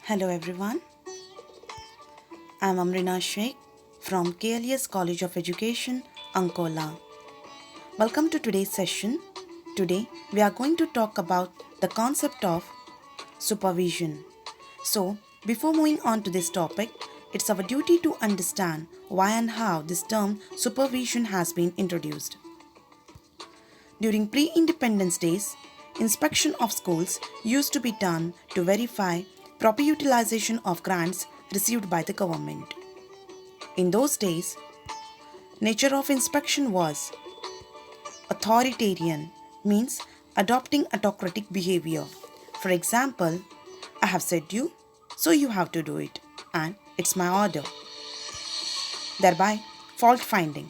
Hello everyone, I'm Amrina Sheikh from KLES College of Education, Ankola. Welcome to today's session. Today we are going to talk about the concept of supervision. So, before moving on to this topic, it's our duty to understand why and how this term supervision has been introduced. During pre-independence days, inspection of schools used to be done to verify proper utilization of grants received by the government. In those days, nature of inspection was authoritarian, means adopting autocratic behavior. For example, I have said you, so you have to do it, and it's my order. Thereby, fault finding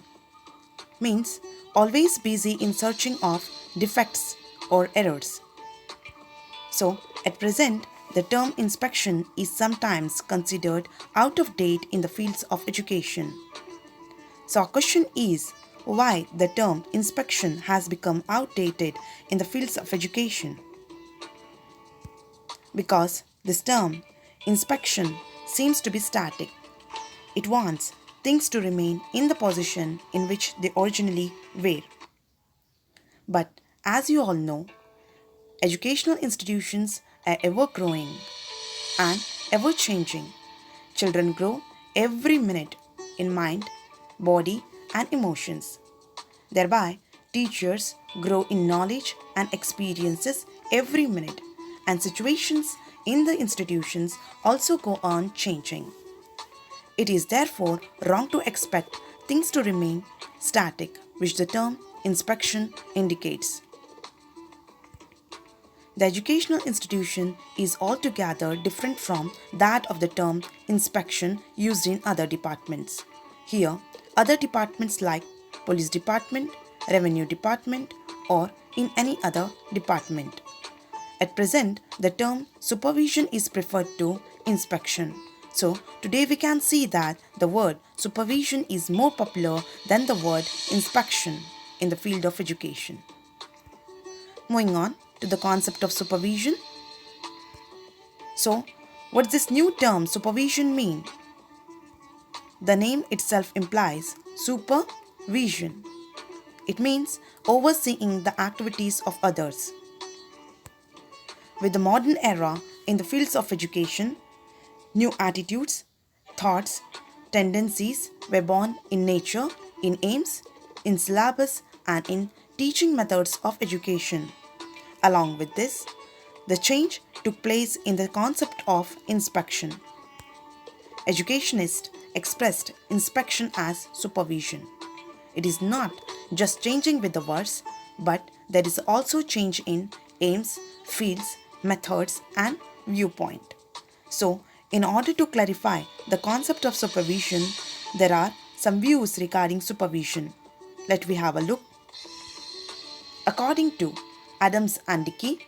means always busy in searching of defects or errors. So, at present, the term inspection is sometimes considered out of date in the fields of education. So, our question is why the term inspection has become outdated in the fields of education. Because this term, inspection, seems to be static. It wants things to remain in the position in which they originally were. But as you all know, educational institutions are ever growing and ever changing. Children grow every minute in mind, body, and emotions. Thereby, teachers grow in knowledge and experiences every minute, and situations in the institutions also go on changing. It is therefore wrong to expect things to remain static, which the term inspection indicates. The educational institution is altogether different from that of the term inspection used in other departments. Here, other departments like police department, revenue department, or in any other department. At present, the term supervision is preferred to inspection. So, today we can see that the word supervision is more popular than the word inspection in the field of education. Moving on to the concept of supervision. So, what does this new term supervision mean? The name itself implies supervision. It means overseeing the activities of others. With the modern era in the fields of education, new attitudes, thoughts, tendencies were born in nature, in aims, in syllabus, and in teaching methods of education. Along with this, the change took place in the concept of inspection. Educationists expressed inspection as supervision. It is not just changing with the words, but there is also change in aims, fields, methods, and viewpoint. So, in order to clarify the concept of supervision, there are some views regarding supervision. Let we have a look. According to Adams and Dickey,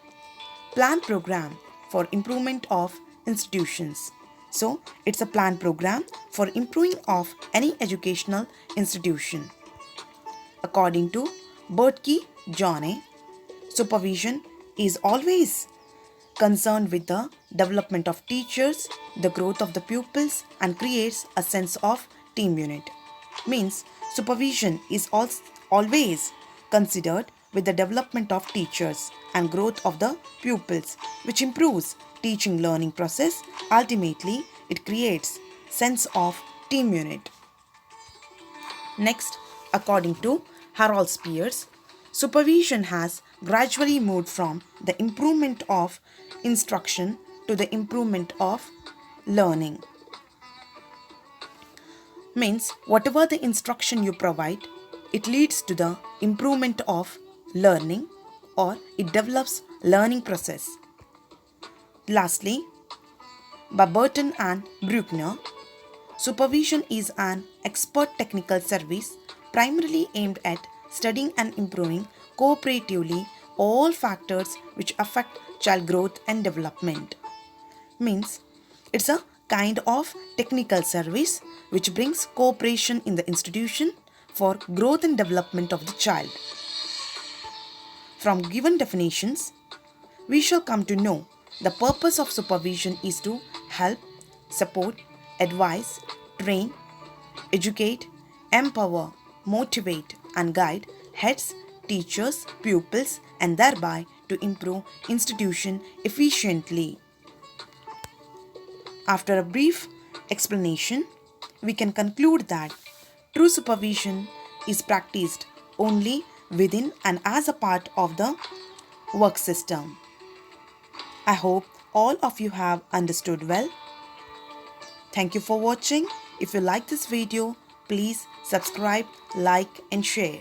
plan program for improvement of institutions. So, it's a plan program for improving of any educational institution. According to Bertkey Johnny, supervision is always concerned with the development of teachers, the growth of the pupils, and creates a sense of team unit. Means supervision is always considered with the development of teachers and growth of the pupils, which improves teaching learning process. Ultimately, it creates sense of team unit. Next, according to Harold Spears, supervision has gradually moved from the improvement of instruction to the improvement of learning. Means whatever the instruction you provide, it leads to the improvement of learning or it develops learning process. Lastly, by Burton and Bruckner, supervision is an expert technical service primarily aimed at studying and improving cooperatively all factors which affect child growth and development. Means it's a kind of technical service which brings cooperation in the institution for growth and development of the child. From given definitions, we shall come to know the purpose of supervision is to help, support, advise, train, educate, empower, motivate, and guide heads, teachers, pupils, and thereby to improve institution efficiently. After a brief explanation, we can conclude that true supervision is practiced only within and as a part of the work system. I hope all of you have understood well. Thank you for watching. If you like this video, please subscribe, like and share.